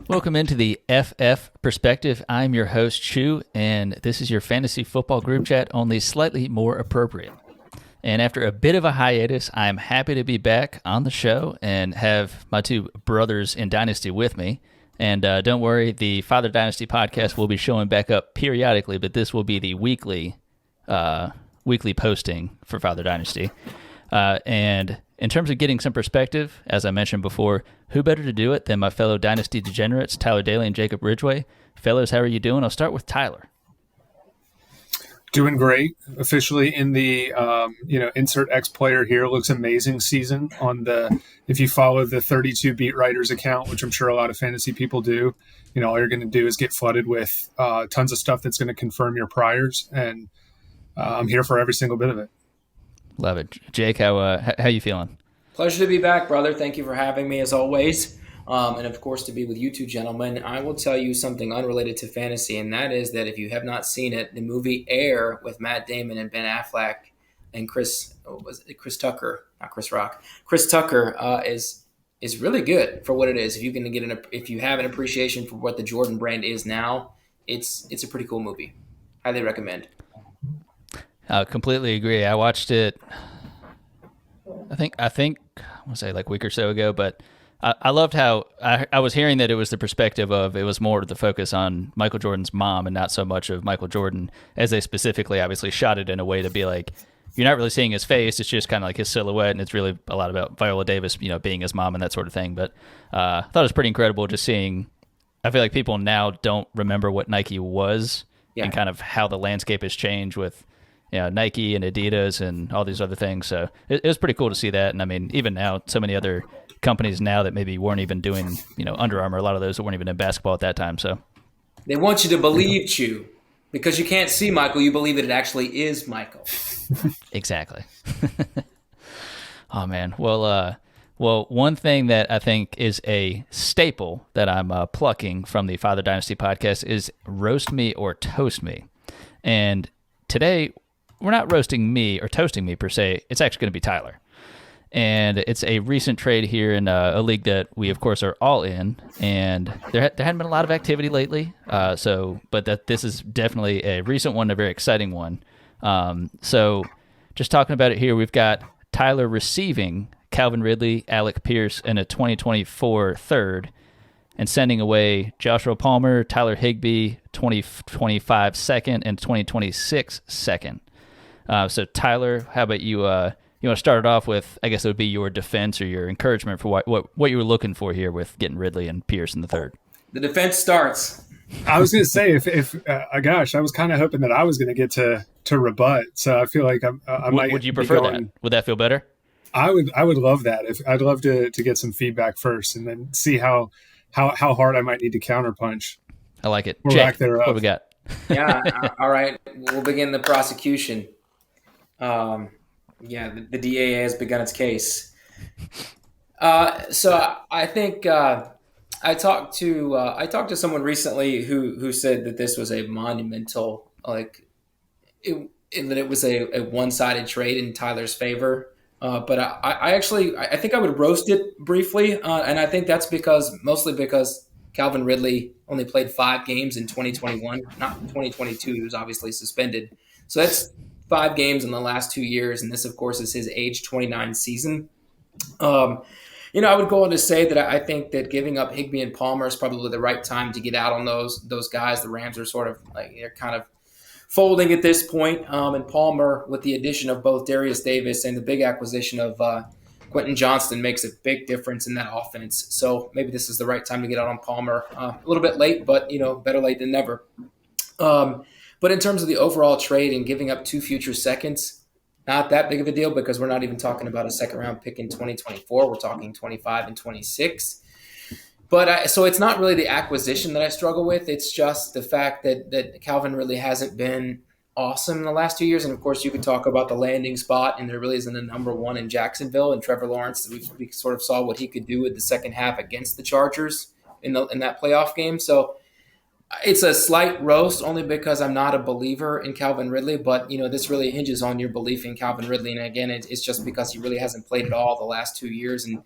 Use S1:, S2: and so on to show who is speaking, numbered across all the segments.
S1: Welcome into the FF Perspective. I'm your host, Chu, and this is your fantasy football group chat, only slightly more appropriate. And after a bit of a hiatus, I'm happy to be back on the show and have my two brothers in Dynasty with me. And don't worry, the Father Dynasty podcast will be showing back up periodically, but this will be the weekly posting for Father Dynasty. And in terms of getting some perspective, as I mentioned before, who better to do it than my fellow Dynasty degenerates, Tyler Daly and Jacob Ridgway. Fellas, how are you doing? I'll start with Tyler.
S2: Doing great. Officially in the, insert X player here. Looks amazing season on the, if you follow the 32 beat writers account, which I'm sure a lot of fantasy people do, all you're going to do is get flooded with tons of stuff that's going to confirm your priors. And I'm here for every single bit of it.
S1: Love it. Jake, how you feeling?
S3: Pleasure to be back, brother. Thank you for having me as always. And of course, to be with you two gentlemen. I will tell you something unrelated to fantasy, and that is that if you have not seen it, the movie Air with Matt Damon and Ben Affleck and Chris Tucker, not Chris Rock, Chris Tucker is really good for what it is. If you have an appreciation for what the Jordan brand is now, it's a pretty cool movie. Highly recommend.
S1: Completely agree. I watched it. I think I want to say like a week or so ago, but I loved how I was hearing that it was the perspective of, it was more the focus on Michael Jordan's mom and not so much of Michael Jordan, as they specifically obviously shot it in a way to be like, you're not really seeing his face. It's just kind of like his silhouette, and it's really a lot about Viola Davis, being his mom and that sort of thing. But I thought it was pretty incredible just seeing. I feel like people now don't remember what Nike was and kind of how the landscape has changed with Nike and Adidas and all these other things. So it was pretty cool to see that. And I mean, even now, so many other companies now that maybe weren't even doing, Under Armour, a lot of those that weren't even in basketball at that time. So they
S3: want you to believe you, because you can't see Michael. You believe that it actually is Michael.
S1: Exactly. Oh man. Well, one thing that I think is a staple that I'm plucking from the Father Dynasty podcast is roast me or toast me. And today, we're not roasting me or toasting me per se. It's actually going to be Tyler. And it's a recent trade here in a league that we, of course, are all in. And there hadn't been a lot of activity lately. But this is definitely a recent one, a very exciting one. So just talking about it here, we've got Tyler receiving Calvin Ridley, Alec Pierce, and a 2024 third, and sending away Joshua Palmer, Tyler Higbee, 2025 second, and 2026 second. So Tyler, how about you? You want to start it off with, I guess it would be your defense or your encouragement for what you were looking for here with getting Ridley and Pierce in the third.
S3: The defense starts.
S2: I was going to say, I was kind of hoping that I was going to get to rebut. So I feel like I might.
S1: Would you prefer that? Would that feel better?
S2: I would love that. I'd love to get some feedback first and then see how hard I might need to counterpunch.
S1: I like it.
S2: Or
S1: Jake,
S2: lack thereof.
S1: What do we got?
S3: Yeah. All right. We'll begin the prosecution. The DA has begun its case. So I think I talked to someone recently who said that this was a monumental, that it was a one-sided trade in Tyler's favor. But I think I would roast it briefly, and I think that's mostly because Calvin Ridley only played 5 games in 2021, not 2022. He was obviously suspended. So that's 5 games in the last 2 years, and this, of course, is his age 29 season. I would go on to say that I think that giving up Higbee and Palmer is probably the right time to get out on those guys. The Rams are sort of they're kind of folding at this point. And Palmer, with the addition of both Darius Davis and the big acquisition of Quentin Johnston, makes a big difference in that offense. So maybe this is the right time to get out on Palmer. A little bit late, but better late than never. But in terms of the overall trade and giving up 2 future seconds, not that big of a deal, because we're not even talking about a second-round pick in 2024. We're talking 25 and 26. But so it's not really the acquisition that I struggle with. It's just the fact that Calvin really hasn't been awesome in the last 2 years. And, of course, you could talk about the landing spot, and there really isn't a number one in Jacksonville. And Trevor Lawrence, we sort of saw what he could do with the second half against the Chargers in that playoff game. So it's a slight roast only because I'm not a believer in Calvin Ridley. But, this really hinges on your belief in Calvin Ridley. And, again, it's just because he really hasn't played at all the last 2 years. And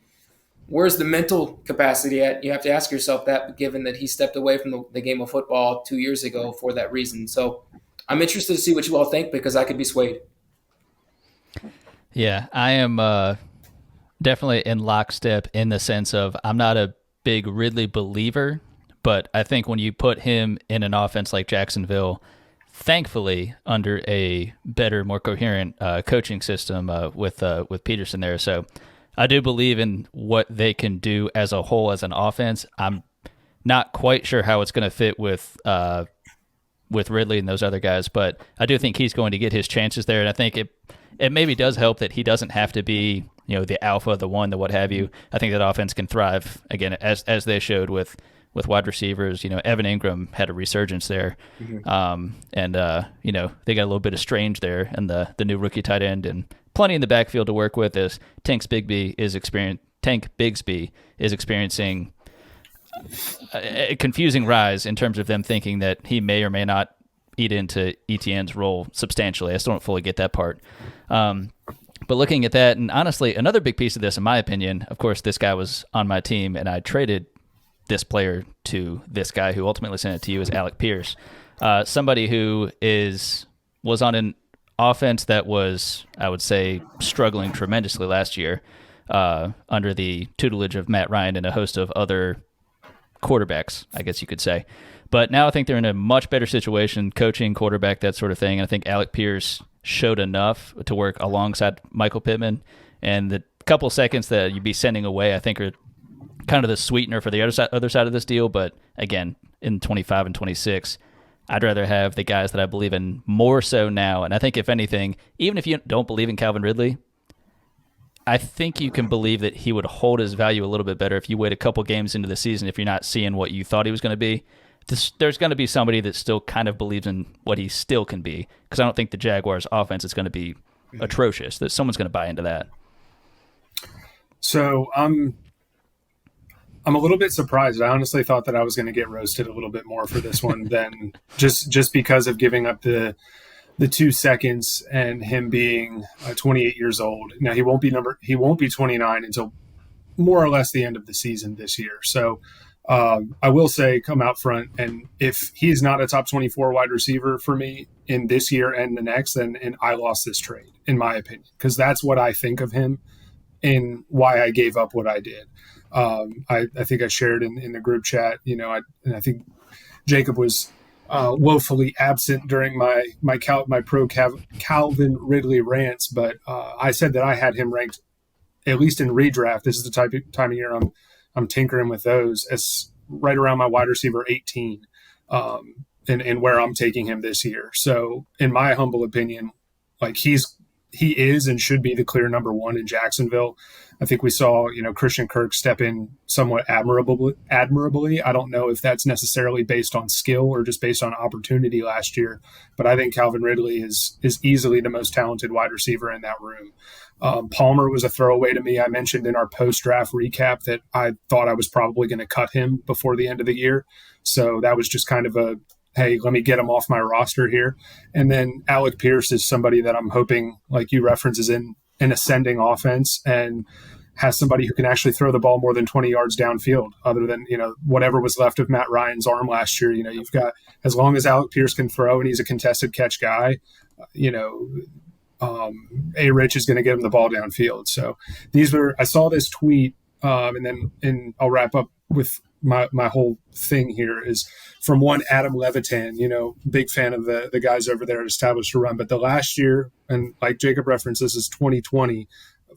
S3: where's the mental capacity at? You have to ask yourself that, given that he stepped away from the game of football 2 years ago for that reason. So I'm interested to see what you all think, because I could be swayed.
S1: Yeah, I am definitely in lockstep in the sense of I'm not a big Ridley believer, but I think when you put him in an offense like Jacksonville, thankfully under a better, more coherent coaching system with Peterson there. So I do believe in what they can do as a whole as an offense. I'm not quite sure how it's going to fit with Ridley and those other guys, but I do think he's going to get his chances there. And I think it maybe does help that he doesn't have to be, the alpha, the one, the what have you. I think that offense can thrive again, as they showed with wide receivers. Evan Ingram had a resurgence there. Mm-hmm. And they got a little bit of Strange there, and the new rookie tight end, and plenty in the backfield to work with as Tank Bigsby is experiencing a confusing rise in terms of them thinking that he may or may not eat into ETN's role substantially. I still don't fully get that part. But looking at that, and honestly, another big piece of this, in my opinion, of course, this guy was on my team, and I traded this player to this guy who ultimately sent it to you, is Alec Pierce. Somebody who was on an offense that was, I would say, struggling tremendously last year under the tutelage of Matt Ryan and a host of other quarterbacks, I guess you could say. But now I think they're in a much better situation, coaching, quarterback, that sort of thing. And I think Alec Pierce showed enough to work alongside Michael Pittman. And the couple seconds that you'd be sending away, I think, are kind of the sweetener for the other side of this deal. But again, in 25 and 26, I'd rather have the guys that I believe in more so now. And I think, if anything, even if you don't believe in Calvin Ridley, I think you can believe that he would hold his value a little bit better if you wait a couple games into the season, if you're not seeing what you thought he was going to be. There's going to be somebody that still kind of believes in what he still can be, because I don't think the Jaguars' offense is going to be atrocious. That someone's going to buy into that.
S2: So I'm a little bit surprised. I honestly thought that I was going to get roasted a little bit more for this one than just because of giving up the 2 seconds and him being 28 years old. Now he won't be 29 until more or less the end of the season this year. So I will say, come out front, and if he's not a top 24 wide receiver for me in this year and the next, then I lost this trade, in my opinion, because that's what I think of him and why I gave up what I did. I think I shared in the group chat, and I think Jacob was woefully absent during my pro Calvin Ridley rants, but I said that I had him ranked, at least in redraft. This is the time of year I'm tinkering with those, as right around my wide receiver 18, and where I'm taking him this year. So in my humble opinion, like he is and should be the clear number one in Jacksonville. I think we saw, Christian Kirk step in somewhat admirably. I don't know if that's necessarily based on skill or just based on opportunity last year, but I think Calvin Ridley is easily the most talented wide receiver in that room. Palmer was a throwaway to me. I mentioned in our post-draft recap that I thought I was probably going to cut him before the end of the year. So that was just kind of a, hey, let me get him off my roster here. And then Alec Pierce is somebody that I'm hoping, like you reference, is in an ascending offense and has somebody who can actually throw the ball more than 20 yards downfield, other than, whatever was left of Matt Ryan's arm last year. You've got, as long as Alec Pierce can throw and he's a contested catch guy, A-Rich is going to get him the ball downfield. So I saw this tweet, and I'll wrap up with my whole thing here, is from one Adam Levitan, big fan of the guys over there at Established to Run. But the last year, and like Jacob referenced, this is 2020,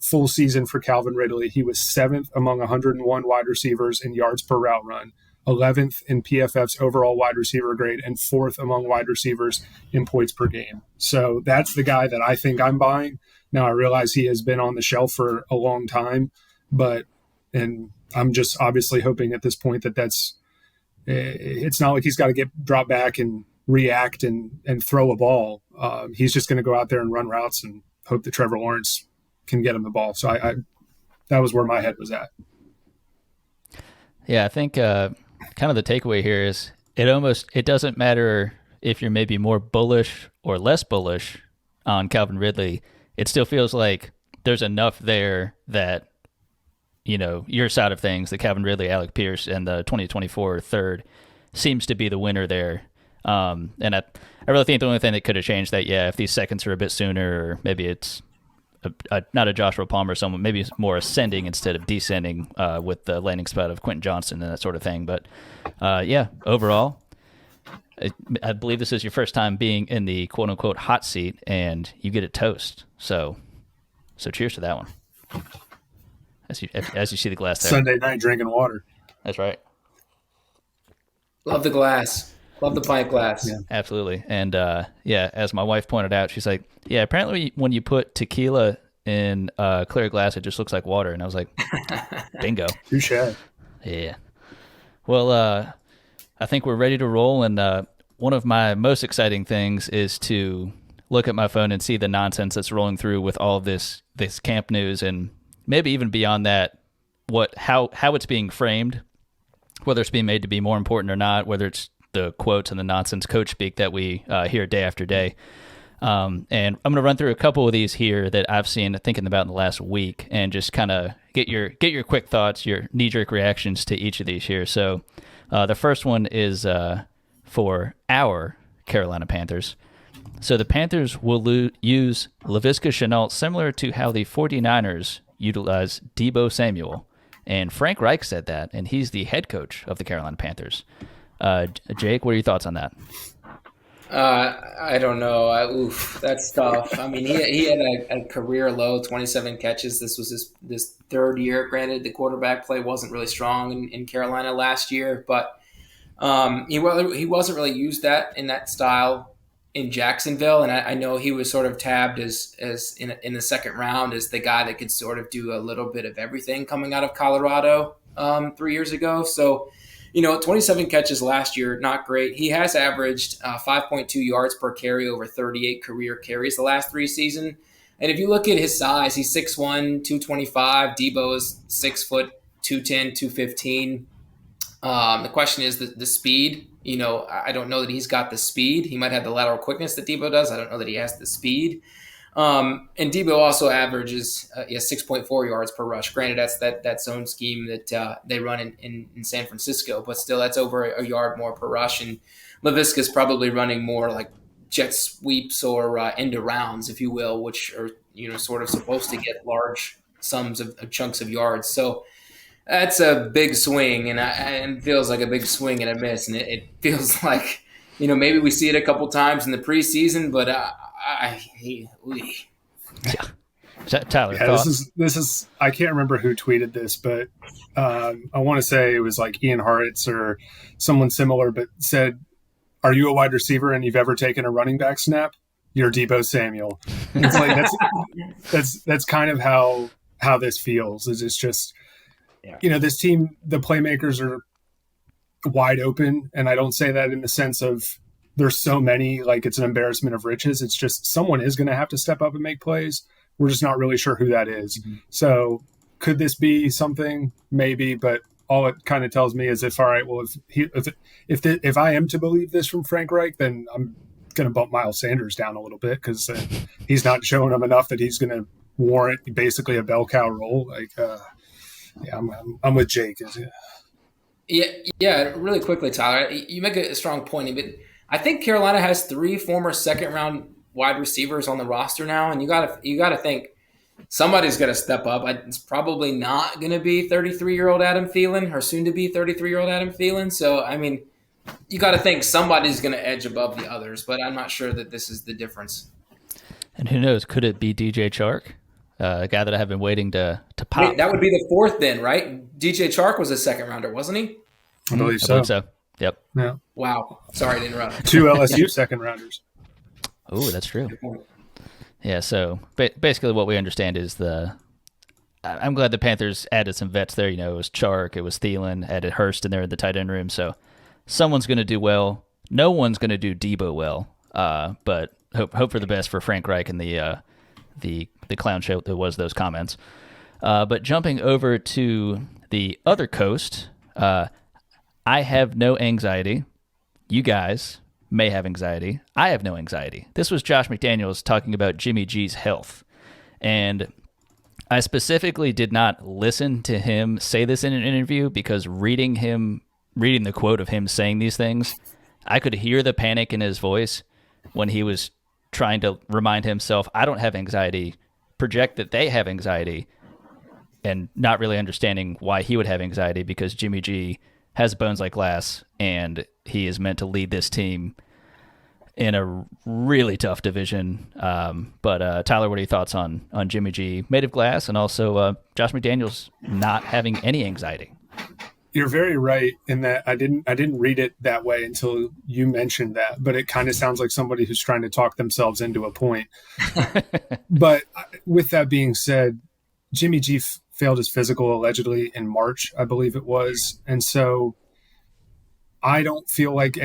S2: full season for Calvin Ridley. He was 7th among 101 wide receivers in yards per route run, 11th in PFF's overall wide receiver grade, and 4th among wide receivers in points per game. So that's the guy that I think I'm buying. Now, I realize he has been on the shelf for a long time, and I'm just obviously hoping at this point that it's not like he's got to drop back and react and throw a ball. He's just going to go out there and run routes and hope that Trevor Lawrence can get him the ball. So that was where my head was at.
S1: Yeah, I think kind of the takeaway here is it doesn't matter if you're maybe more bullish or less bullish on Calvin Ridley. It still feels like there's enough there that your side of things, the Calvin Ridley, Alec Pierce, and the 2024 third seems to be the winner there. And I really think the only thing that could have changed that, if these seconds are a bit sooner, or maybe it's not a Joshua Palmer, someone maybe more ascending instead of descending with the landing spot of Quentin Johnson and that sort of thing. But overall, I believe this is your first time being in the quote unquote hot seat, and you get a toast. So cheers to that one. As you see the glass there.
S2: Sunday night drinking water.
S1: That's right.
S3: Love the glass. Love the pint glass.
S2: Yeah.
S1: Absolutely. And as my wife pointed out, she's like, apparently when you put tequila in clear glass, it just looks like water. And I was like, bingo.
S2: Touche.
S1: Yeah. Well, I think we're ready to roll. And one of my most exciting things is to look at my phone and see the nonsense that's rolling through with all of this camp news, and maybe even beyond that, how it's being framed, whether it's being made to be more important or not, whether it's the quotes and the nonsense coach speak that we hear day after day. And I'm going to run through a couple of these here that I've seen thinking about in the last week, and just kind of get your quick thoughts, your knee-jerk reactions to each of these here. So the first one is for our Carolina Panthers. So the Panthers will use Laviska Shenault similar to how the 49ers utilize Deebo Samuel. And Frank Reich said that, and he's the head coach of the Carolina Panthers. Jake, what are your thoughts on that?
S3: I don't know. That's tough. I mean, he had a career low 27 catches. This was this third year. Granted, the quarterback play wasn't really strong in Carolina last year, but he wasn't really used in that style in Jacksonville. And I know he was sort of tabbed as in the second round as the guy that could sort of do a little bit of everything coming out of Colorado 3 years ago. So, 27 catches last year, not great. He has averaged 5.2 yards per carry over 38 career carries the last 3 seasons. And if you look at his size, he's 6'1", 225. Deebo is 6 foot, 210, 215. The question is the speed. I don't know that he's got the speed. He might have the lateral quickness that Deebo does. I don't know that he has the speed. And Deebo also averages 6.4 yards per rush. Granted, that's that zone scheme that they run in San Francisco, but still that's over a yard more per rush. And Laviska's probably running more like jet sweeps or end arounds, if you will, which are sort of supposed to get large sums of chunks of yards. So that's a big swing, and it feels like a big swing and a miss. And it feels like maybe we see it a couple times in the preseason, but
S1: Tyler,
S2: this is I can't remember who tweeted this, but I want to say it was like Ian Hartitz or someone similar, but said, "Are you a wide receiver and you've ever taken a running back snap? You're Deebo Samuel." And it's like that's kind of how this feels. It's just this team, the playmakers are wide open, and I don't say that in the sense of there's so many, like it's an embarrassment of riches. It's just someone is going to have to step up and make plays. We're just not really sure who that is. Mm-hmm. So could this be something? Maybe, but all it kind of tells me is if I am to believe this from Frank Reich, then I'm going to bump Miles Sanders down a little bit because he's not showing him enough that he's going to warrant basically a bell cow role. Like, I'm with Jake.
S3: Yeah. Really quickly, Tyler, you make a strong point, but I think Carolina has 3 former second-round wide receivers on the roster now, and you got to think somebody's got to step up. It's probably not going to be 33-year-old Adam Thielen or soon-to-be 33-year-old Adam Thielen. So, I mean, you got to think somebody's going to edge above the others, but I'm not sure that this is the difference.
S1: And who knows? Could it be DJ Chark, a guy that I have been waiting to pop?
S3: Wait, that would be the 4th then, right? DJ Chark was a second-rounder, wasn't he?
S2: I believe so.
S1: Yep.
S2: Yeah.
S3: Wow. Sorry to interrupt.
S2: 2 LSU second rounders.
S1: Oh, that's true. Yeah. So basically, what we understand is I'm glad the Panthers added some vets there. It was Chark, it was Thielen, added Hurst in there in the tight end room. So someone's going to do well. No one's going to do Deebo well. But hope for the best for Frank Reich and the clown show that was those comments. But jumping over to the other coast. I have no anxiety. You guys may have anxiety. I have no anxiety. This was Josh McDaniels talking about Jimmy G's health. And I specifically did not listen to him say this in an interview because reading the quote of him saying these things, I could hear the panic in his voice when he was trying to remind himself, I don't have anxiety, project that they have anxiety, and not really understanding why he would have anxiety because Jimmy G has bones like glass and he is meant to lead this team in a really tough division. But Tyler, what are your thoughts on Jimmy G made of glass and also Josh McDaniels not having any anxiety?
S2: You're very right in that I didn't read it that way until you mentioned that, but it kind of sounds like somebody who's trying to talk themselves into a point. But with that being said, Jimmy G failed his physical allegedly in March, I believe it was. And so I don't feel like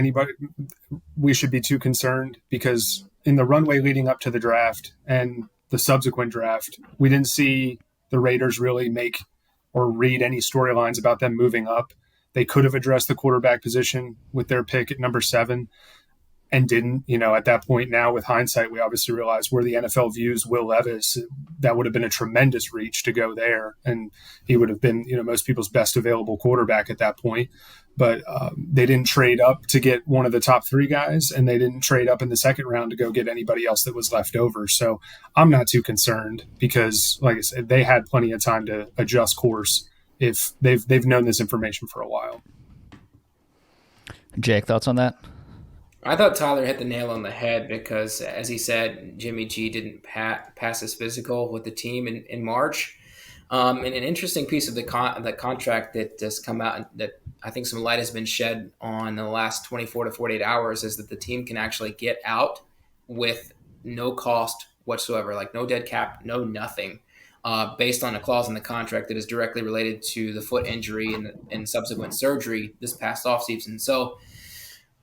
S2: we should be too concerned because in the runway leading up to the draft and the subsequent draft, we didn't see the Raiders really make or read any storylines about them moving up. They could have addressed the quarterback position with their pick at number 7 and didn't. At that point now with hindsight, we obviously realize where the NFL views Will Levis, that would have been a tremendous reach to go there. And he would have been, most people's best available quarterback at that point. But they didn't trade up to get one of the top 3 guys, and they didn't trade up in the second round to go get anybody else that was left over. So I'm not too concerned because, like I said, they had plenty of time to adjust course if they've known this information for a while.
S1: Jake, thoughts on that?
S3: I thought Tyler hit the nail on the head because, as he said, Jimmy G didn't pass his physical with the team in March. And an interesting piece of the contract that has come out and that I think some light has been shed on in the last 24 to 48 hours is that the team can actually get out with no cost whatsoever, like no dead cap, no nothing, based on a clause in the contract that is directly related to the foot injury and subsequent surgery this past offseason. So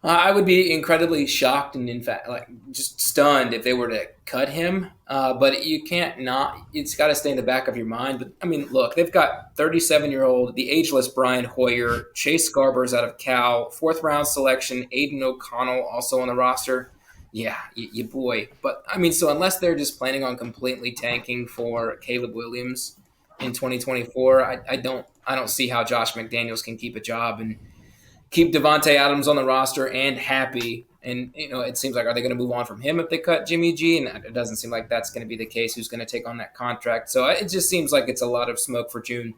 S3: I would be incredibly shocked and, in fact, just stunned if they were to cut him. But you can't not. It's got to stay in the back of your mind. But, I mean, look, they've got 37-year-old, the ageless Brian Hoyer, Chase Garbers out of Cal, 4th-round selection, Aiden O'Connell also on the roster. Yeah, you boy. But, I mean, so unless they're just planning on completely tanking for Caleb Williams in 2024, I don't see how Josh McDaniels can keep a job and keep Devontae Adams on the roster and happy. And, it seems like, are they going to move on from him if they cut Jimmy G? And it doesn't seem like that's going to be the case. Who's going to take on that contract? So it just seems like it's a lot of smoke for June.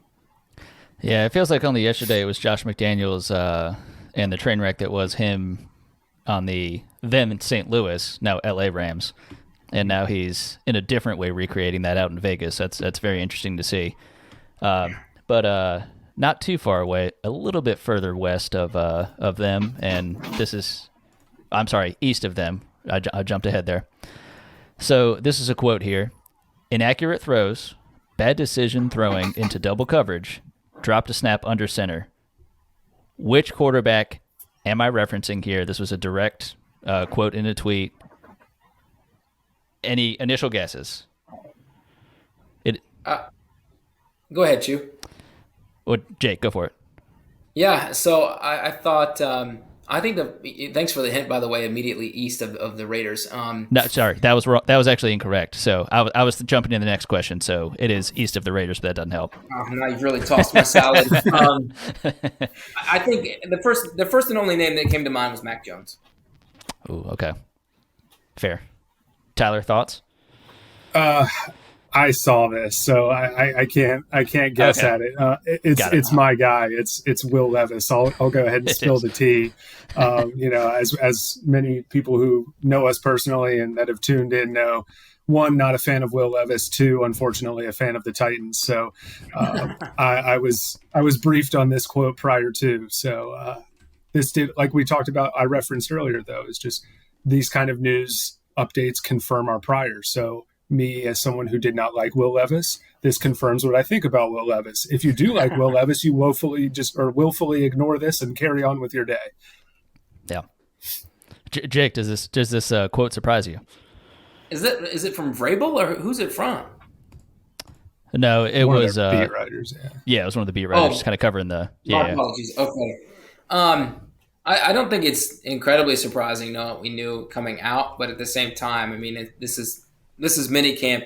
S1: Yeah, it feels like only yesterday it was Josh McDaniels and the train wreck that was him on the then St. Louis, now LA Rams. And now he's in a different way recreating that out in Vegas. That's very interesting to see. But not too far away, a little bit further west of them, and east of them. I jumped ahead there. So this is a quote here. Inaccurate throws, bad decision throwing into double coverage, dropped a snap under center. Which quarterback am I referencing here? This was a direct quote in a tweet. Any initial guesses?
S3: Go ahead, Chew.
S1: Well, Jake, go for it.
S3: Yeah, so I thought I think thanks for the hint, by the way, immediately east of the Raiders.
S1: No, sorry, that was wrong. That was actually incorrect. So I was jumping in the next question. So it is east of the Raiders, but that doesn't help.
S3: Oh, now you've really tossed my salad. I think the first and only name that came to mind was Mac Jones.
S1: Ooh, okay, fair. Tyler, thoughts?
S2: I saw this, so I can't guess at it. It's my guy. It's Will Levis. I'll go ahead and spill the tea. As many people who know us personally and that have tuned in know, 1, not a fan of Will Levis. 2, unfortunately, a fan of the Titans. So I was briefed on this quote prior to. So this did, like we talked about, I referenced earlier, though, is just these kind of news updates confirm our prior. So me, as someone who did not like Will Levis, this confirms what I think about Will Levis. If you do like Will Levis, you willfully ignore this and carry on with your day.
S1: Yeah. Jake, does this quote surprise you?
S3: Is it from Vrabel or who's it from?
S1: No, it was
S2: beat writers.
S1: Yeah, it was one of the beat writers, kind of covering the.
S3: My apologies. Okay. I don't think it's incredibly surprising. No, we knew coming out, but at the same time, I mean, this is mini camp.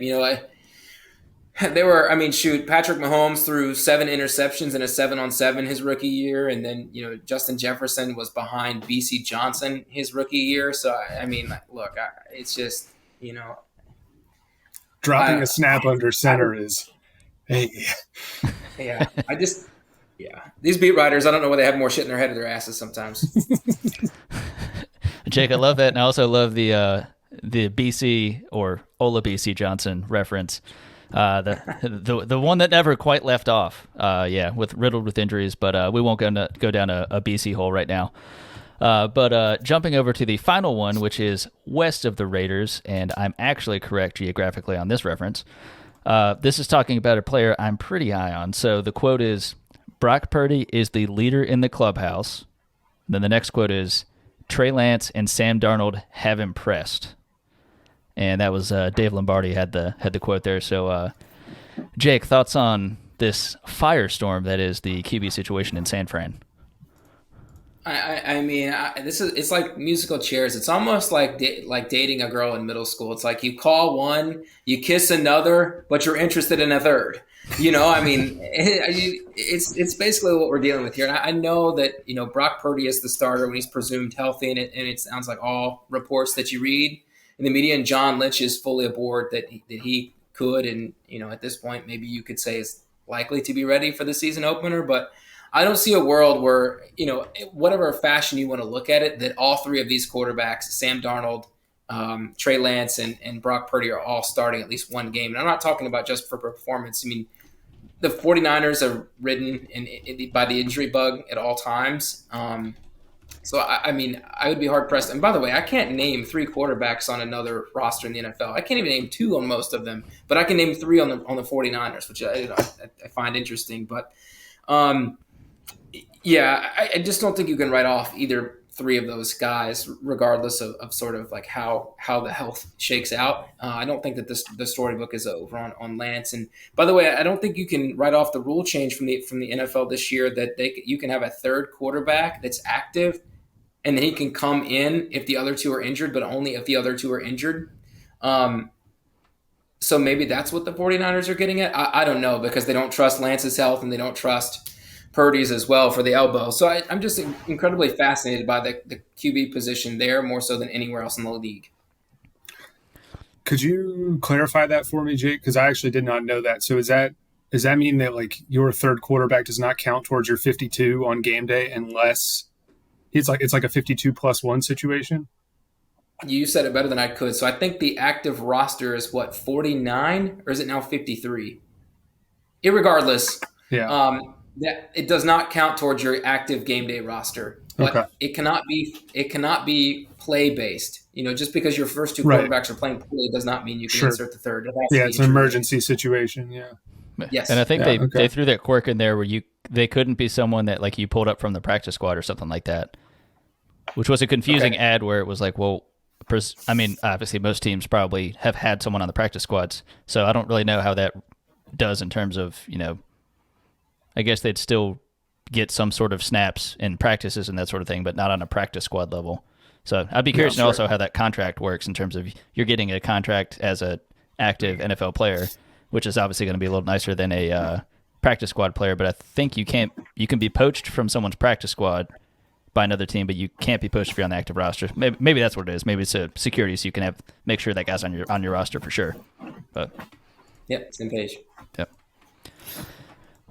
S3: They were, I mean, shoot, Patrick Mahomes threw 7 interceptions in a 7-on-7 his rookie year. And then, Justin Jefferson was behind BC Johnson his rookie year. So, I mean, look, it's just,
S2: dropping a snap under center is, hey.
S3: Yeah, these beat writers, I don't know why they have more shit in their head of their asses sometimes.
S1: Jake, I love that. And I also love the BC or Ola BC Johnson reference. The one that never quite left off. With riddled with injuries, but we won't go down a BC hole right now. But jumping over to the final one, which is west of the Raiders, and I'm actually correct geographically on this reference. This is talking about a player I'm pretty high on. So the quote is, Brock Purdy is the leader in the clubhouse. And then the next quote is, Trey Lance and Sam Darnold have impressed. And that was Dave Lombardi had the quote there. So, Jake, thoughts on this firestorm that is the QB situation in San Fran?
S3: I mean, it's like musical chairs. It's almost like dating a girl in middle school. It's like you call one, you kiss another, but you're interested in a third. I mean, it's basically what we're dealing with here. And I know that Brock Purdy is the starter when he's presumed healthy, and it sounds like all reports that you read in the media, and John Lynch is fully aboard that he could, and at this point maybe you could say is likely to be ready for the season opener. But I don't see a world where whatever fashion you want to look at it, that all 3 of these quarterbacks, Sam Darnold, Trey Lance, and Brock Purdy, are all starting at least one game. And I'm not talking about just for performance. I mean, the 49ers are ridden by the injury bug at all times. So, I mean, I would be hard-pressed. And by the way, I can't name 3 quarterbacks on another roster in the NFL. I can't even name 2 on most of them. But I can name 3 on the 49ers, which I find interesting. But, I just don't think you can write off either 3 of those guys, regardless of sort of like how the health shakes out. I don't think that the storybook is over on Lance. And by the way, I don't think you can write off the rule change from the NFL this year that you can have a third quarterback that's active, and then he can come in if the other 2 are injured, but only if the other 2 are injured. So maybe that's what the 49ers are getting at. I don't know, because they don't trust Lance's health and they don't trust Purdy's as well for the elbow. So I'm just incredibly fascinated by the QB position there, more so than anywhere else in the league.
S2: Could you clarify that for me, Jake? Because I actually did not know that. So does that mean that like your third quarterback does not count towards your 52 on game day unless it's like a 52+1 situation?
S3: You said it better than I could. So I think the active roster is 49, or is it now 53? Irregardless.
S2: Yeah.
S3: That it does not count towards your active game day roster, but
S2: okay.
S3: It cannot be play based. Just because your first 2 quarterbacks are playing play does not mean you can insert the third.
S2: It's an emergency situation. Yeah.
S3: Yes.
S1: And I think they threw that quirk in there where they couldn't be someone that like you pulled up from the practice squad or something like that, which was a confusing ad where it was like, well, I mean, obviously most teams probably have had someone on the practice squads, so I don't really know how that does in terms of I guess they'd still get some sort of snaps in practices and that sort of thing, but not on a practice squad level. So I'd be curious to know also how that contract works in terms of you're getting a contract as an active NFL player, which is obviously going to be a little nicer than a practice squad player. But I think you can be poached from someone's practice squad by another team, but you can't be poached if you're on the active roster. Maybe that's what it is. Maybe it's a security, so you can make sure that guy's on your roster for sure. But
S3: same page.
S1: Yep.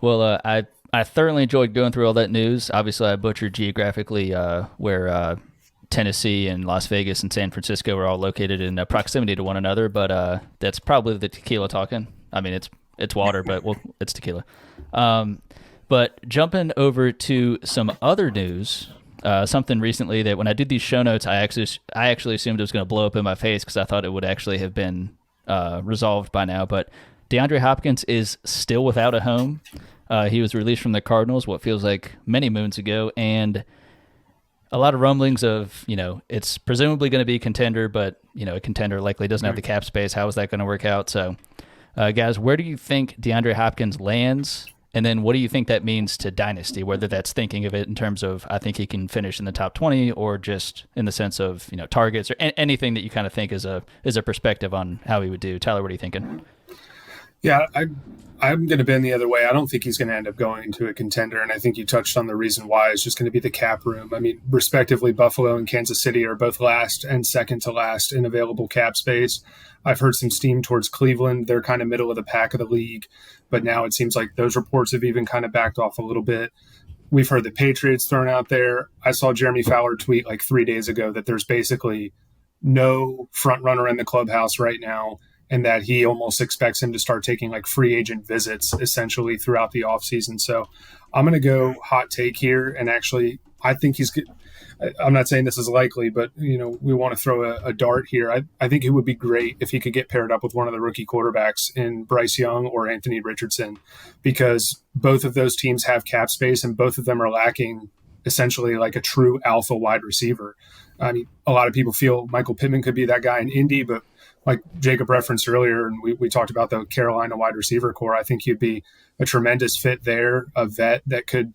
S1: Well, I thoroughly enjoyed going through all that news. Obviously, I butchered geographically where Tennessee and Las Vegas and San Francisco are all located in proximity to one another, but that's probably the tequila talking. I mean, it's water, but it's tequila. But jumping over to some other news, something recently that when I did these show notes, I actually assumed it was going to blow up in my face because I thought it would actually have been resolved by now, but DeAndre Hopkins is still without a home. He was released from the Cardinals, what feels like many moons ago, and a lot of rumblings of, it's presumably going to be a contender, but, a contender likely doesn't have the cap space. How is that going to work out? So, guys, where do you think DeAndre Hopkins lands? And then what do you think that means to Dynasty, whether that's thinking of it in terms of I think he can finish in the top 20 or just in the sense of, targets or anything that you kind of think is a perspective on how he would do? Tyler, what are you thinking?
S2: Yeah, I'm going to bend the other way. I don't think he's going to end up going into a contender, and I think you touched on the reason why. It's just going to be the cap room. I mean, respectively, Buffalo and Kansas City are both last and second to last in available cap space. I've heard some steam towards Cleveland. They're kind of middle of the pack of the league, but now it seems like those reports have even kind of backed off a little bit. We've heard the Patriots thrown out there. I saw Jeremy Fowler tweet like 3 days ago that there's basically no front runner in the clubhouse right now, and that he almost expects him to start taking like free agent visits essentially throughout the offseason. So I'm going to go hot take here. And actually, I think I'm not saying this is likely, but we want to throw a dart here. I think it would be great if he could get paired up with one of the rookie quarterbacks in Bryce Young or Anthony Richardson, because both of those teams have cap space and both of them are lacking essentially like a true alpha wide receiver. I mean, a lot of people feel Michael Pittman could be that guy in Indy, but like Jacob referenced earlier, and we talked about the Carolina wide receiver core, I think he'd be a tremendous fit there, a vet that could,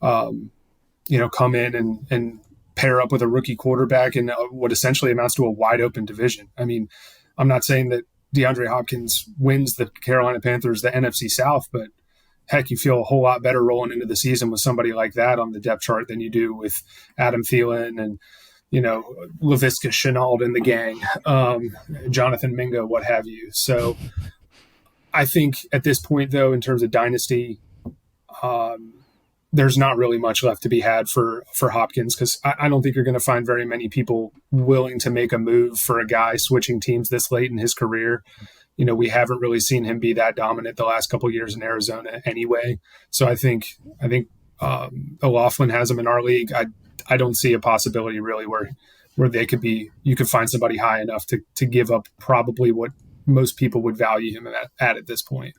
S2: come in and pair up with a rookie quarterback in what essentially amounts to a wide open division. I mean, I'm not saying that DeAndre Hopkins wins the Carolina Panthers the NFC South, but heck, you feel a whole lot better rolling into the season with somebody like that on the depth chart than you do with Adam Thielen and Laviska Shenault in the gang, Jonathan Mingo, what have you. So I think at this point, though, in terms of dynasty, there's not really much left to be had for Hopkins, because I don't think you're going to find very many people willing to make a move for a guy switching teams this late in his career. We haven't really seen him be that dominant the last couple of years in Arizona anyway. So I think O'Loughlin has him in our league. I don't see a possibility really where they could be. You could find somebody high enough to give up probably what most people would value him at this point.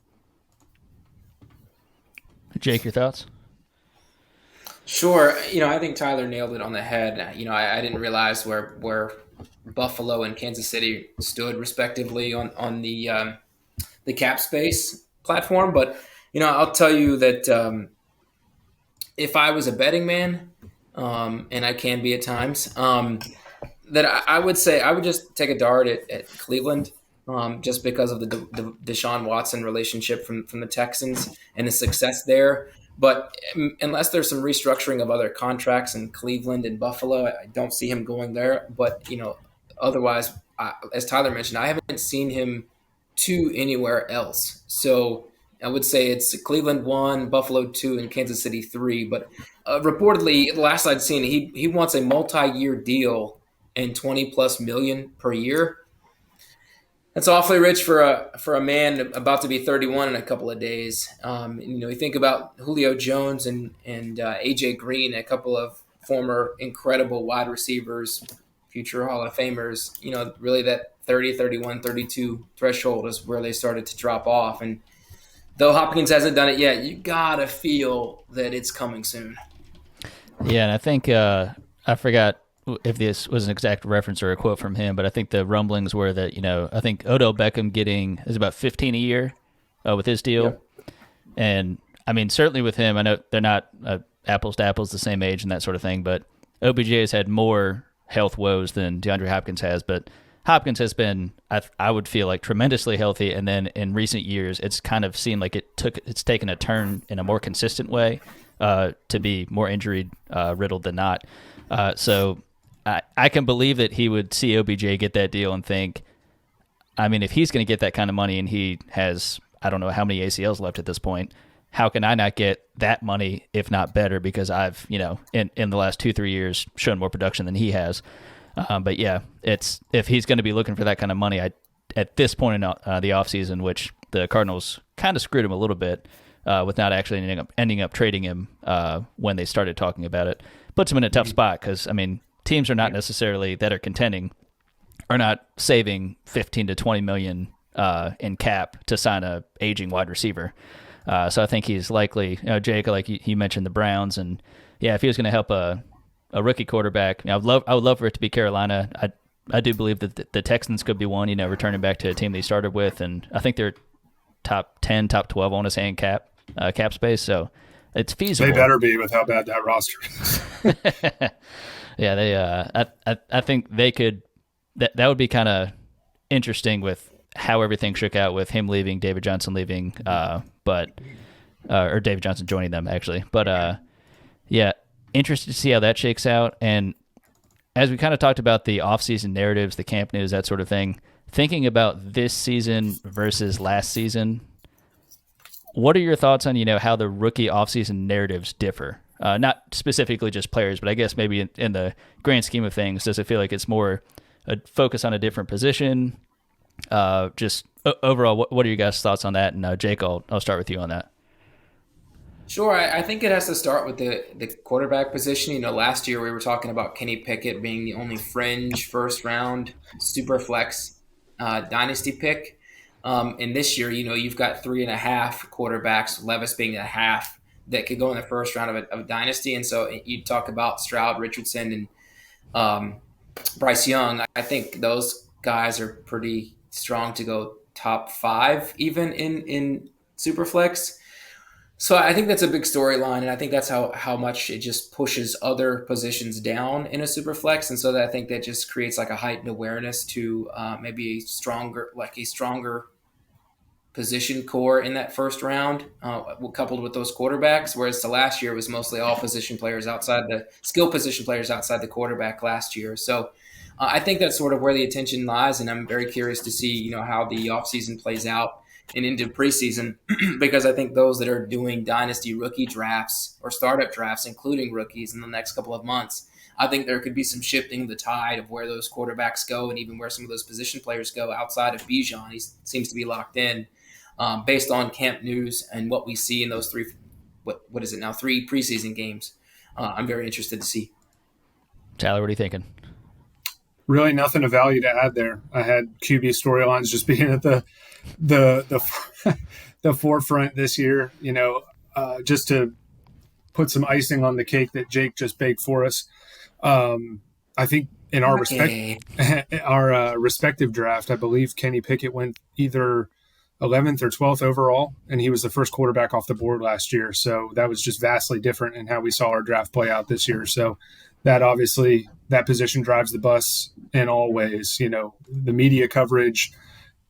S1: Jake, your thoughts?
S3: Sure. I think Tyler nailed it on the head. I didn't realize where Buffalo and Kansas City stood respectively on the cap space platform. But, I'll tell you that if I was a betting man, and I can be at times, that I would say I would just take a dart at Cleveland, just because of the Deshaun Watson relationship from the Texans and the success there. But unless there's some restructuring of other contracts in Cleveland and Buffalo, I don't see him going there. But, otherwise, as Tyler mentioned, I haven't seen him to anywhere else. So I would say it's Cleveland 1, Buffalo 2, and Kansas City 3. But reportedly, the last I'd seen, he wants a multi-year deal and $20+ million per year. That's awfully rich for a man about to be 31 in a couple of days. You think about Julio Jones and AJ Green, a couple of former incredible wide receivers, future Hall of Famers. Really that 30, 31, 32 threshold is where they started to drop off. And though Hopkins hasn't done it yet, you gotta feel that it's coming soon.
S1: Yeah, and I think I forgot if this was an exact reference or a quote from him, but I think the rumblings were that I think Odell Beckham is about 15 a year with his deal, yep. And I mean certainly with him, I know they're not apples to apples, the same age and that sort of thing, but OBJ has had more health woes than DeAndre Hopkins has, but Hopkins has been, I would feel like, tremendously healthy, and then in recent years, it's kind of seemed like it's taken a turn in a more consistent way to be more injury riddled than not. So I can believe that he would see OBJ get that deal and think, I mean, if he's going to get that kind of money and he has, I don't know how many ACLs left at this point, how can I not get that money, if not better, because I've, in the last 2-3 years shown more production than he has. But yeah, if he's going to be looking for that kind of money, at this point in the offseason, which the Cardinals kind of screwed him a little bit with not actually ending up trading him when they started talking about it, puts him in a tough spot because, I mean, teams are not necessarily that are contending are not saving 15 to 20 million in cap to sign a aging wide receiver. So I think he's likely, Jake, like you mentioned the Browns, and yeah, if he was going to help a rookie quarterback, I would love for it to be Carolina. I do believe that the Texans could be one, returning back to a team they started with, and I think they're top 10, top 12 on his hand cap space, so it's feasible.
S2: They better be with how bad that roster is.
S1: Yeah, they. I think they could. That would be kind of interesting with how everything shook out with him leaving, David Johnson leaving, or David Johnson joining them actually. But yeah, interested to see how that shakes out. And as we kind of talked about the offseason narratives, the camp news, that sort of thing, thinking about this season versus last season, what are your thoughts on, how the rookie offseason narratives differ? Not specifically just players, but I guess maybe in the grand scheme of things, does it feel like it's more a focus on a different position? Just overall, what are your guys' thoughts on that? And Jake, I'll start with you on that.
S3: Sure. I think it has to start with the quarterback position. Last year we were talking about Kenny Pickett being the only fringe first-round super flex dynasty pick. And this year, you've got 3.5 quarterbacks, Levis being a half, that could go in the first round of a dynasty. And so you talk about Stroud, Richardson, and Bryce Young. I think those guys are pretty strong to go top 5 even in Superflex. So I think that's a big storyline, and I think that's how much it just pushes other positions down in a Superflex. And so I think that just creates like a heightened awareness to maybe a stronger position core in that first round, coupled with those quarterbacks, whereas the last year was mostly all position players outside the skill position players outside the quarterback last year. So I think that's sort of where the attention lies, and I'm very curious to see, how the offseason plays out and into preseason, because I think those that are doing dynasty rookie drafts or startup drafts, including rookies in the next couple of months, I think there could be some shifting of the tide of where those quarterbacks go and even where some of those position players go outside of Bijan. He seems to be locked in based on camp news and what we see in those 3 preseason games. I'm very interested to see.
S1: Tyler, what are you thinking?
S2: Really nothing of value to add there. I had QB storylines just being at the forefront this year, just to put some icing on the cake that Jake just baked for us. I think in our respective draft, I believe Kenny Pickett went either 11th or 12th overall, and he was the first quarterback off the board last year. So that was just vastly different in how we saw our draft play out this year. So that obviously, that position drives the bus in all ways. The media coverage,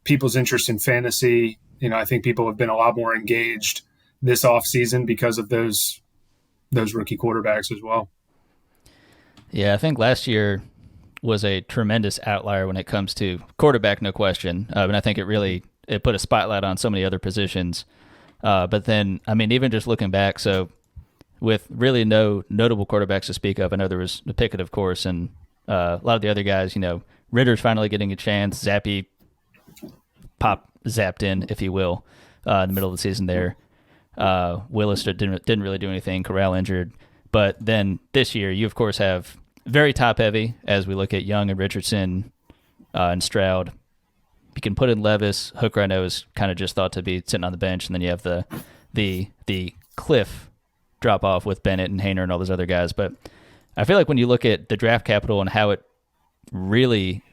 S2: people's interest in fantasy. I think people have been a lot more engaged this offseason because of those rookie quarterbacks as well.
S1: Yeah, I think last year was a tremendous outlier when it comes to quarterback, no question. And I think it put a spotlight on so many other positions. But then, even just looking back, so with really no notable quarterbacks to speak of, I know there was Pickett, of course, and a lot of the other guys, Ritter's finally getting a chance. Zappy zapped in, if you will, in the middle of the season there. Willis didn't really do anything. Corral injured. But then this year, you, of course, have very top-heavy as we look at Young and Richardson and Stroud. You can put in Levis. Hooker, I know, is kind of just thought to be sitting on the bench. And then you have the cliff drop-off with Bennett and Hainer and all those other guys. But I feel like when you look at the draft capital and how it really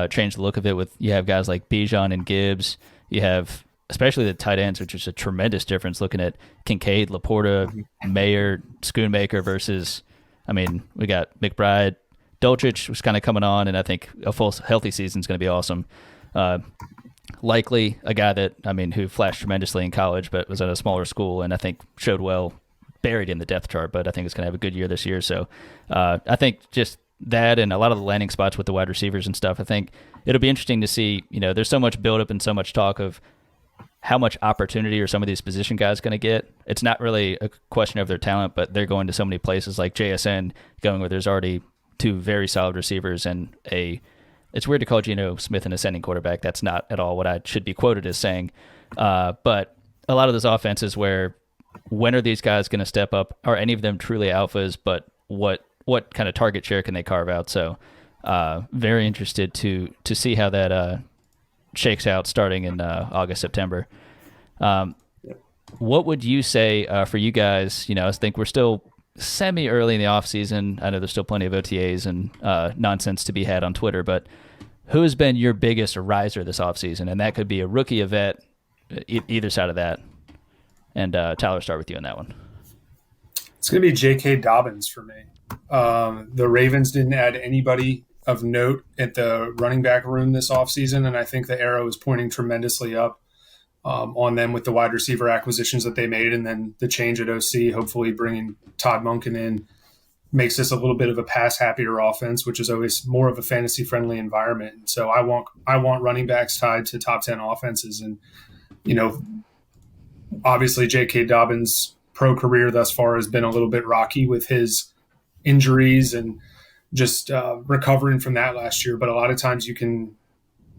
S1: changed the look of it, with you have guys like Bijan and Gibbs, you have especially the tight ends, which is a tremendous difference looking at Kincaid, Laporta, Mayer, Schoonmaker versus, we got McBride. Dolchich was kind of coming on, and I think a full healthy season is going to be awesome. Likely a guy that, who flashed tremendously in college, but was at a smaller school and I think showed well, buried in the depth chart, but I think it's going to have a good year this year. So I think just that and a lot of the landing spots with the wide receivers and stuff, I think it'll be interesting to see, there's so much buildup and so much talk of how much opportunity are some of these position guys going to get. It's not really a question of their talent, but they're going to so many places like JSN going where there's already 2 very solid receivers and it's weird to call Geno Smith an ascending quarterback. That's not at all what I should be quoted as saying. But a lot of those offenses where when are these guys going to step up? Are any of them truly alphas? But what kind of target share can they carve out? So very interested to see how that shakes out starting in August, September. What would you say for you guys? I think we're still semi-early in the offseason. I know there's still plenty of OTAs and nonsense to be had on Twitter, but who has been your biggest riser this offseason? And that could be a rookie, a vet, either side of that. And Tyler, start with you on that one.
S2: It's going to be J.K. Dobbins for me. The Ravens didn't add anybody of note at the running back room this offseason, and I think the arrow is pointing tremendously up on them with the wide receiver acquisitions that they made, and then the change at OC, hopefully bringing Todd Monken in, makes this a little bit of a pass-happier offense, which is always more of a fantasy-friendly environment. So I want running backs tied to top 10 offenses, and obviously J.K. Dobbins' pro career thus far has been a little bit rocky with his injuries and just recovering from that last year. But a lot of times you can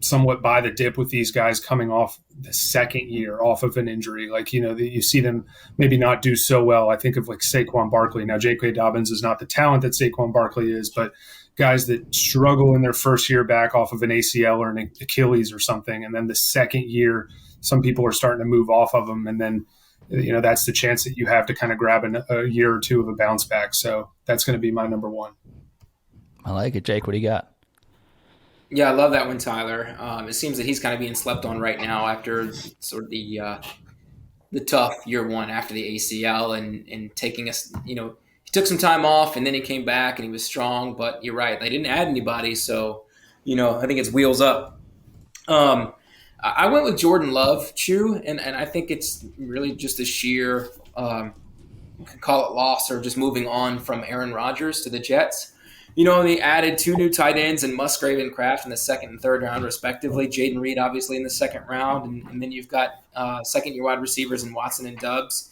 S2: somewhat buy the dip with these guys coming off the second year off of an injury. Like, you see them maybe not do so well. I think of like Saquon Barkley. Now, J.K. Dobbins is not the talent that Saquon Barkley is, but guys that struggle in their first year back off of an ACL or an Achilles or something. And then the second year, some people are starting to move off of them. And then, that's the chance that you have to kind of grab a year or two of a bounce back. So that's going to be my number one.
S1: I like it. Jake, what do you got?
S3: Yeah, I love that one, Tyler. It seems that he's kind of being slept on right now after sort of the tough year one after the ACL and taking us, he took some time off and then he came back and he was strong. But you're right, they didn't add anybody, so I think it's wheels up. I went with Jordan Love, Chew, and I think it's really just a sheer, you can call it loss or just moving on from Aaron Rodgers to the Jets. They added 2 new tight ends in Musgrave and Kraft in the second and third round, respectively. Jaden Reed, obviously, in the second round. And then you've got second-year wide receivers in Watson and Dubs.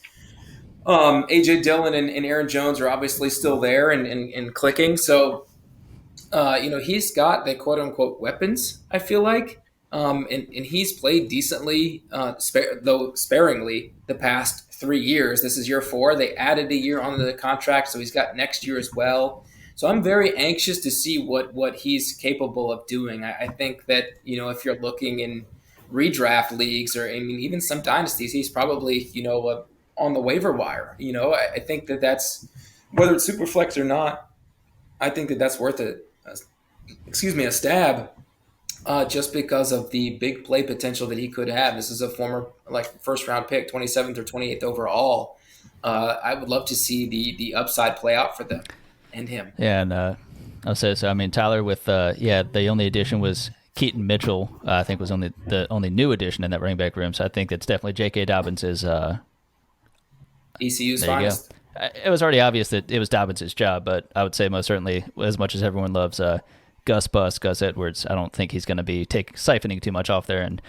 S3: A.J. Dillon and Aaron Jones are obviously still there and clicking. So, he's got the quote-unquote weapons, I feel like. And he's played decently, though sparingly, the past 3 years. This is year 4. They added a year onto the contract, so he's got next year as well. So I'm very anxious to see what he's capable of doing. I think that, if you're looking in redraft leagues or, even some dynasties, he's probably, on the waiver wire. I think that's, whether it's super flex or not, I think that's worth a stab just because of the big play potential that he could have. This is a former first-round pick, 27th or 28th overall. I would love to see the upside play out for them. And him.
S1: Yeah, and I'll say so. Tyler with the only addition was Keaton Mitchell. I think was the only new addition in that running back room. So I think that's definitely J.K. Dobbins is
S3: ECU's finest.
S1: It was already obvious that it was Dobbins' job, but I would say most certainly, as much as everyone loves Gus Edwards, I don't think he's going to be siphoning too much off there. And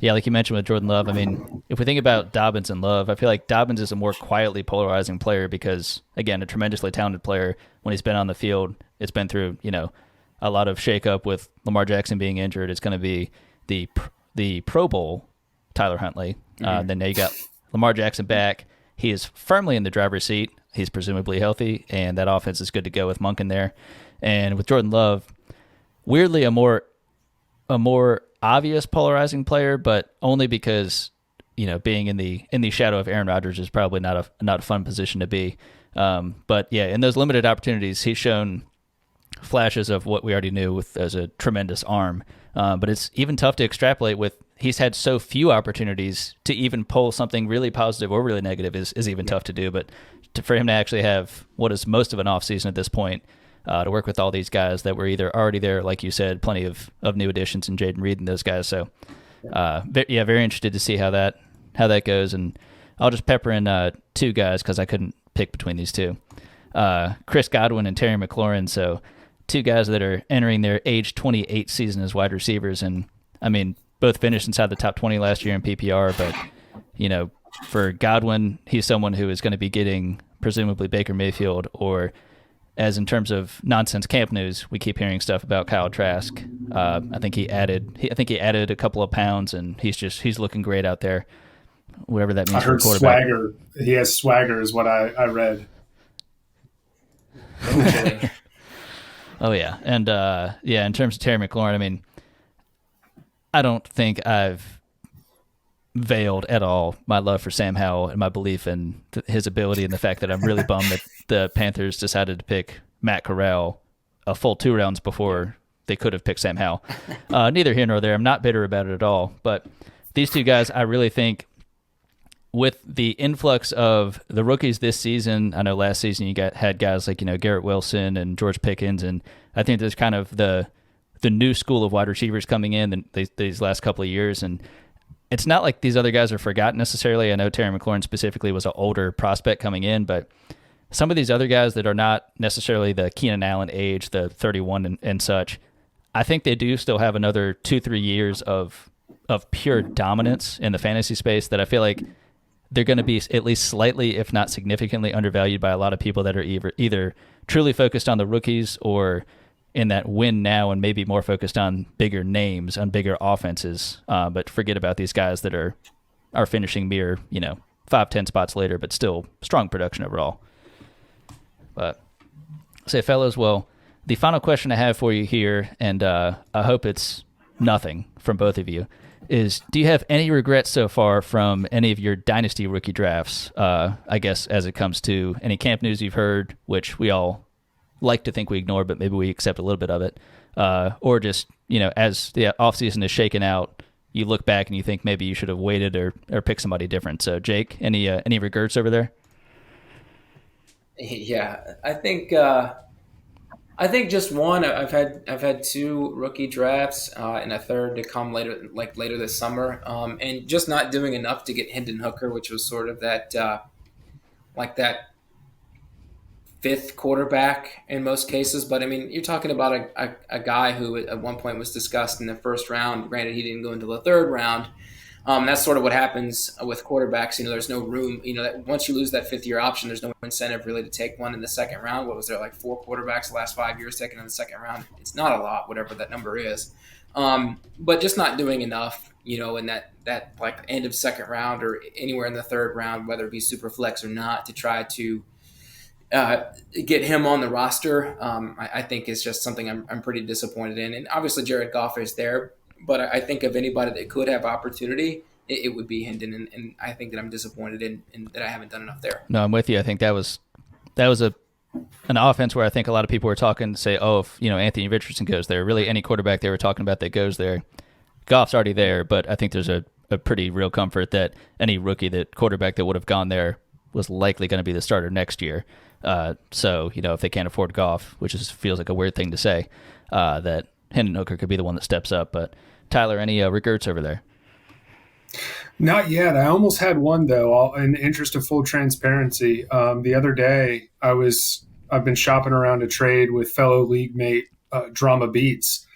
S1: yeah, like you mentioned with Jordan Love, if we think about Dobbins and Love, I feel like Dobbins is a more quietly polarizing player because, again, a tremendously talented player. When he's been on the field, it's been through, a lot of shakeup with Lamar Jackson being injured. It's going to be the Pro Bowl Tyler Huntley. Then now you got Lamar Jackson back. He is firmly in the driver's seat. He's presumably healthy, and that offense is good to go with Monken there. And with Jordan Love, weirdly a more obvious polarizing player, but only because being in the shadow of Aaron Rodgers is probably not a fun position to be. But yeah, in those limited opportunities, he's shown flashes of what we already knew as a tremendous arm. But it's even tough to extrapolate with. He's had so few opportunities to even pull something really positive or really negative is even tough to do. But for him to actually have what is most of an offseason at this point, to work with all these guys that were either already there, like you said, plenty of new additions in Jaden Reed and those guys. So, very interested to see how that goes. And I'll just pepper in 2 guys because I couldn't pick between these 2. Chris Godwin and Terry McLaurin. So 2 guys that are entering their age 28 season as wide receivers. And both finished inside the top 20 last year in PPR. But, for Godwin, he's someone who is going to be getting presumably Baker Mayfield, or as in terms of nonsense camp news, we keep hearing stuff about Kyle Trask. I think he added a couple of pounds, and he's looking great out there. Whatever that means.
S2: I heard
S1: for a quarterback.
S2: swagger. He has swagger, is what I read.
S1: Oh yeah, and in terms of Terry McLaurin, I don't think I've veiled at all my love for Sam Howell and my belief in his ability, and the fact that I'm really bummed that the Panthers decided to pick Matt Corral a full 2 rounds before they could have picked Sam Howell. Neither here nor there. I'm not bitter about it at all. But these 2 guys, I really think, with the influx of the rookies this season, I know last season you had guys like Garrett Wilson and George Pickens, and I think there's kind of the the new school of wide receivers coming in these last couple of years. And it's not like these other guys are forgotten necessarily. I know Terry McLaurin specifically was an older prospect coming in, but some of these other guys that are not necessarily the Keenan Allen age, the 31 and such, I think they do still have another 2-3 years of pure dominance in the fantasy space that I feel like they're going to be at least slightly, if not significantly, undervalued by a lot of people that are either truly focused on the rookies or in that win now and maybe more focused on bigger names, on bigger offenses, but forget about these guys that are finishing mere, 5-10 spots later, but still strong production overall. But say, fellas, well, the final question I have for you here, and I hope it's nothing from both of you, is do you have any regrets so far from any of your Dynasty rookie drafts? I guess as it comes to any camp news you've heard, which we all like to think we ignore, but maybe we accept a little bit of it. Or just, as the offseason is shaken out, you look back and you think maybe you should have waited or picked somebody different. So, Jake, any regrets over there?
S3: Yeah, I think just one. I've had two rookie drafts and a third to come later this summer, and just not doing enough to get Hendon Hooker, which was sort of that that fifth quarterback in most cases. But I mean, you're talking about a guy who at one point was discussed in the first round. Granted, he didn't go into the third round. That's sort of what happens with quarterbacks. There's no room. That once you lose that fifth-year option, there's no incentive really to take one in the second round. What was there, like 4 quarterbacks the last 5 years taken in the second round? It's not a lot, whatever that number is. But just not doing enough, in that like end of second round or anywhere in the third round, whether it be super flex or not, to try to get him on the roster. I think is just something I'm pretty disappointed in. And obviously Jared Goff is there. But I think of anybody that could have opportunity, it would be Hendon, and I think that I'm disappointed in that I haven't done enough there.
S1: No, I'm with you. I think that was an offense where I think a lot of people were talking to say, oh, if Anthony Richardson goes there, really any quarterback they were talking about that goes there, Goff's already there. But I think there's a pretty real comfort that any quarterback that would have gone there was likely going to be the starter next year. So if they can't afford Goff, which feels like a weird thing to say, that Hendon Hooker could be the one that steps up. But Tyler, any regrets over there?
S2: Not yet. I almost had one, though. In the interest of full transparency, the other day I've been shopping around a trade with fellow league mate Drama Beats,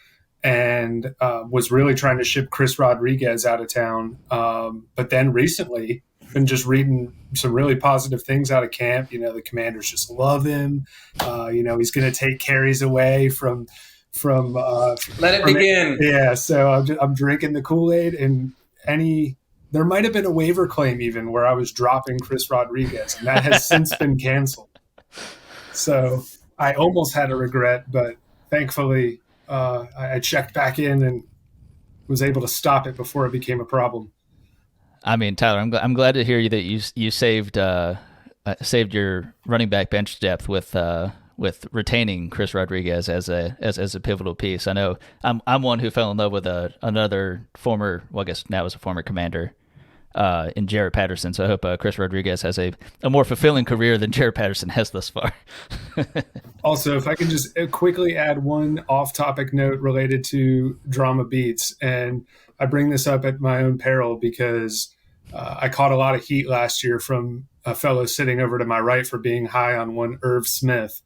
S2: and was really trying to ship Chris Rodriguez out of town. But then recently, been just reading some really positive things out of camp. The Commanders just love him. He's going to take carries away from
S3: let it begin.
S2: Yeah, so I'm drinking the Kool-Aid, and there might have been a waiver claim even where I was dropping Chris Rodriguez, and that has since been canceled. So I almost had a regret, but thankfully I checked back in and was able to stop it before it became a problem.
S1: I mean, Tyler, I'm glad to hear you that you saved your running back bench depth with retaining Chris Rodriguez as a pivotal piece. I know I'm one who fell in love with another former, well, I guess now is a former Commander, in Jared Patterson. So I hope Chris Rodriguez has a more fulfilling career than Jared Patterson has thus far.
S2: Also, if I can just quickly add one off-topic note related to Drama Beats, and I bring this up at my own peril because I caught a lot of heat last year from a fellow sitting over to my right for being high on one Irv Smith.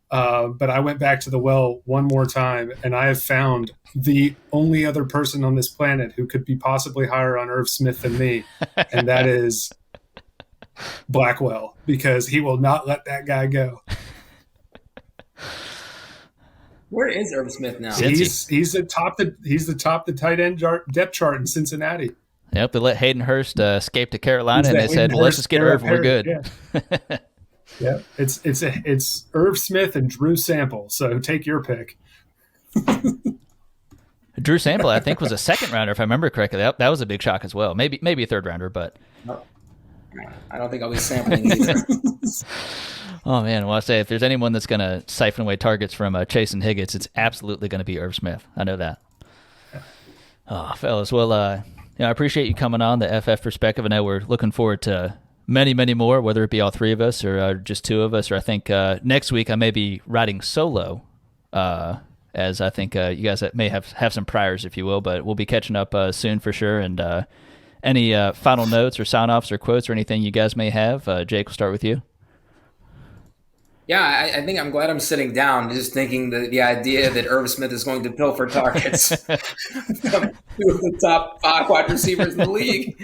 S2: But I went back to the well one more time, and I have found the only other person on this planet who could be possibly higher on Irv Smith than me, and that is Blackwell, because he will not let that guy go.
S3: Where is Irv Smith now?
S2: He's the top the tight end depth chart in Cincinnati.
S1: Yep, they let Hayden Hurst escape to Carolina, and they said, well, let's just get Irv, we're good.
S2: Yeah. Yeah, it's Irv Smith and Drew Sample. So take your pick.
S1: Drew Sample, I think, was a second rounder, if I remember correctly. That was a big shock as well. Maybe a third rounder, but
S3: I don't think I'll be sampling either.
S1: Oh man, well, I say if there's anyone that's going to siphon away targets from Chase and Higgins, it's absolutely going to be Irv Smith. I know that. Oh, fellas, well, I appreciate you coming on the FF Perspective. I know we're looking forward to many, many more, whether it be all three of us or just two of us, or I think next week I may be riding solo as I think you guys may have some priors, if you will, but we'll be catching up soon for sure. And any final notes or sign-offs or quotes or anything you guys may have? Jake, we'll start with you.
S3: Yeah, I think I'm glad I'm sitting down, just thinking the idea that Irv Smith is going to pilfer targets from two of the top 5 wide receivers in the league.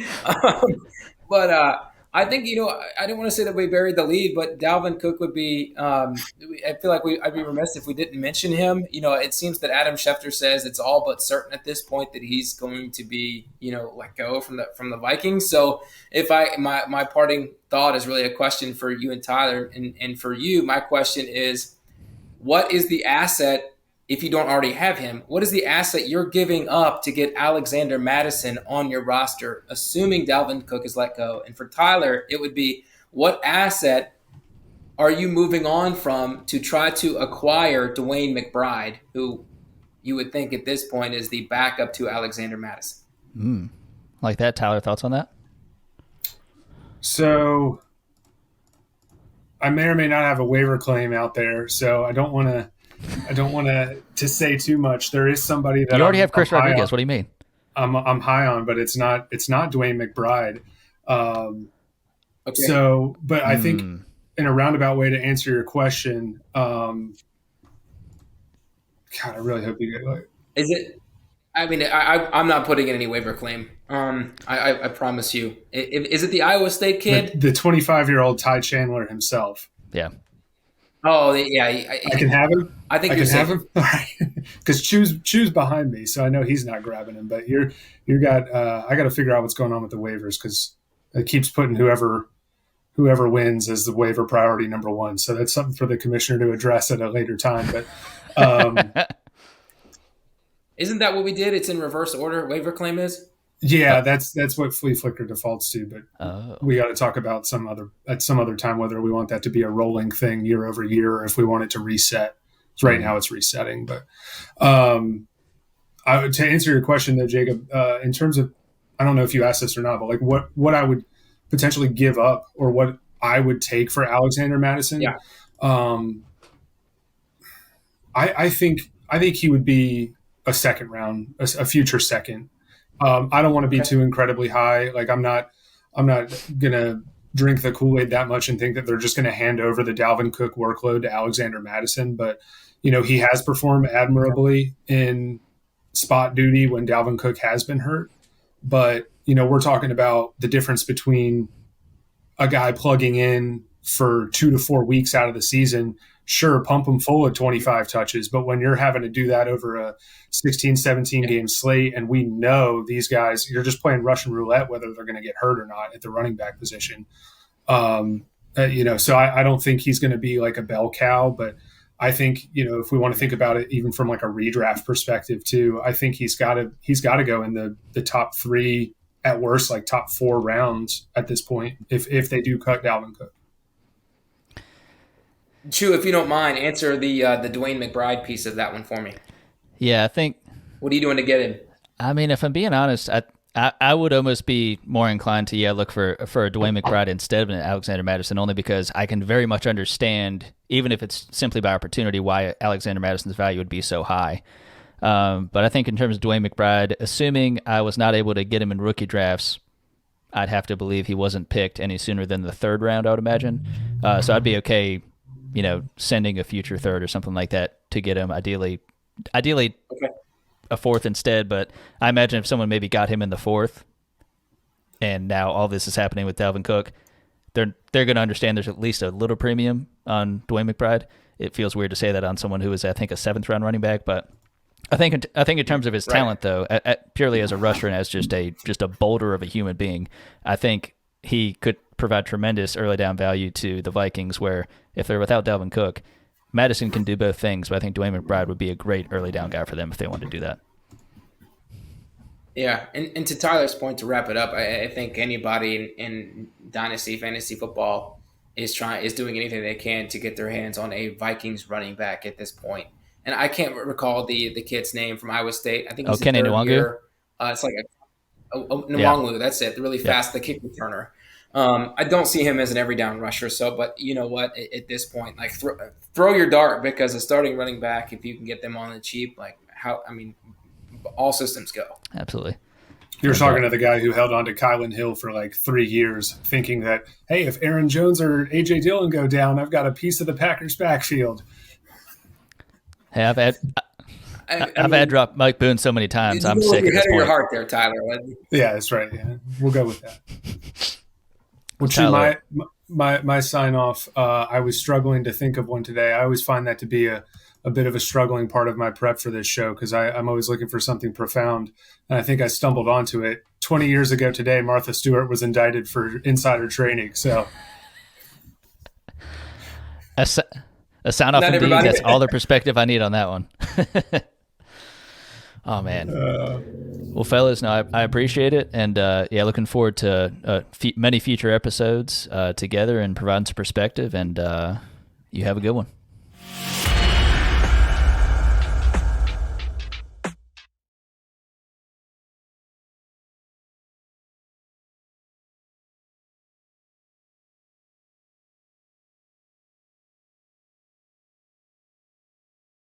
S3: But I think, I didn't want to say that we buried the lead, but Dalvin Cook would be I feel like I'd be remiss if we didn't mention him. It seems that Adam Schefter says it's all but certain at this point that he's going to be, let go from the Vikings. So if my parting thought is really a question for you and Tyler, and for you, my question is, what is the asset, if you don't already have him, what is the asset you're giving up to get Alexander Mattison on your roster, assuming Dalvin Cook is let go? And for Tyler, it would be, what asset are you moving on from to try to acquire DeWayne McBride, who you would think at this point is the backup to Alexander Mattison?
S1: Like that. Tyler, thoughts on that?
S2: So I may or may not have a waiver claim out there, so I don't want to say too much. There is somebody that
S1: you already have Chris Rodriguez. What do you mean?
S2: I'm high on, but it's not DeWayne McBride.
S3: Okay.
S2: So, but I think in a roundabout way to answer your question, God, I really hope you get it.
S3: Is it? I mean, I'm not putting in any waiver claim. I promise you. Is it the Iowa State kid?
S2: The 25-year-old Ty Chandler himself.
S1: Yeah.
S3: Oh, yeah.
S2: I can have him.
S3: I think
S2: I can have him. All right, because choose behind me, so I know he's not grabbing him. But you got. I got to figure out what's going on with the waivers, because it keeps putting whoever wins as the waiver priority number 1. So that's something for the commissioner to address at a later time. But
S3: isn't that what we did? It's in reverse order. Waiver claim is.
S2: Yeah, that's what Flea Flicker defaults to, but we got to talk about at some other time whether we want that to be a rolling thing year over year, or if we want it to reset. So right now it's resetting, but to answer your question though, Jacob, in terms of, I don't know if you asked this or not, but like what I would potentially give up, or what I would take for Alexander Mattison.
S3: Yeah.
S2: I think he would be a second round, a future second. I don't want to be too incredibly high. Like I'm not gonna drink the Kool-Aid that much and think that they're just going to hand over the Dalvin Cook workload to Alexander Mattison. But he has performed admirably in spot duty when Dalvin Cook has been hurt. But we're talking about the difference between a guy plugging in for 2 to 4 weeks out of the season. Sure, pump him full of 25 touches, but when you're having to do that over a 16, 17 game slate, and we know these guys, you're just playing Russian roulette whether they're going to get hurt or not at the running back position. So I don't think he's going to be like a bell cow, but I think, if we want to think about it even from like a redraft perspective too, I think he's got to go in the top 3, at worst, like top 4 rounds at this point, if they do cut Dalvin Cook.
S3: Chu, if you don't mind, answer the DeWayne McBride piece of that one for me.
S1: Yeah, I think.
S3: What are you doing to get him?
S1: I mean, if I'm being honest, I would almost be more inclined to look for a DeWayne McBride instead of an Alexander Mattison, only because I can very much understand, even if it's simply by opportunity, why Alexander Madison's value would be so high. But I think in terms of DeWayne McBride, assuming I was not able to get him in rookie drafts, I'd have to believe he wasn't picked any sooner than the 3rd round, I would imagine. So I'd be okay, sending a future 3rd or something like that to get him. Ideally okay, a 4th instead. But I imagine if someone maybe got him in the 4th, and now all this is happening with Dalvin Cook, they're going to understand there's at least a little premium on DeWayne McBride. It feels weird to say that on someone who is, I think, a 7th round running back, but I think in terms of his talent, though, purely as a rusher and as just a boulder of a human being, I think he could provide tremendous early down value to the Vikings, where if they're without Dalvin Cook, Madison can do both things, but I think DeWayne McBride would be a great early down guy for them if they wanted to do that.
S3: Yeah, and to Tyler's point, to wrap it up, I think anybody in Dynasty Fantasy Football is doing anything they can to get their hands on a Vikings running back at this point. And I can't recall the kid's name from Iowa State. I think he's
S1: Kenny Nwangu.
S3: It's like Nwangu. Yeah. That's it. Really fast, the kick returner. I don't see him as an every down rusher. So, but you know what? At this point, like throw your dart, because a starting running back, if you can get them on the cheap, all systems go.
S1: Absolutely.
S2: You're talking to the guy who held on to Kylan Hill for like 3 years, thinking that, hey, if Aaron Jones or A.J. Dillon go down, I've got a piece of the Packers backfield.
S1: Hey, I've had drop Mike Boone so many times. I'm sick at this point.
S3: Your heart there, Tyler.
S2: Yeah, that's right. Yeah. We'll go with that. Well, my sign off, I was struggling to think of one today. I always find that to be a bit of a struggling part of my prep for this show, because I'm always looking for something profound. And I think I stumbled onto it. 20 years ago today, Martha Stewart was indicted for insider trading. So
S1: a sound off indeed. That's all the perspective I need on that one. Oh, man. Well, fellas, no, I appreciate it. And, looking forward to many future episodes together and providing some perspective. And you have a good one.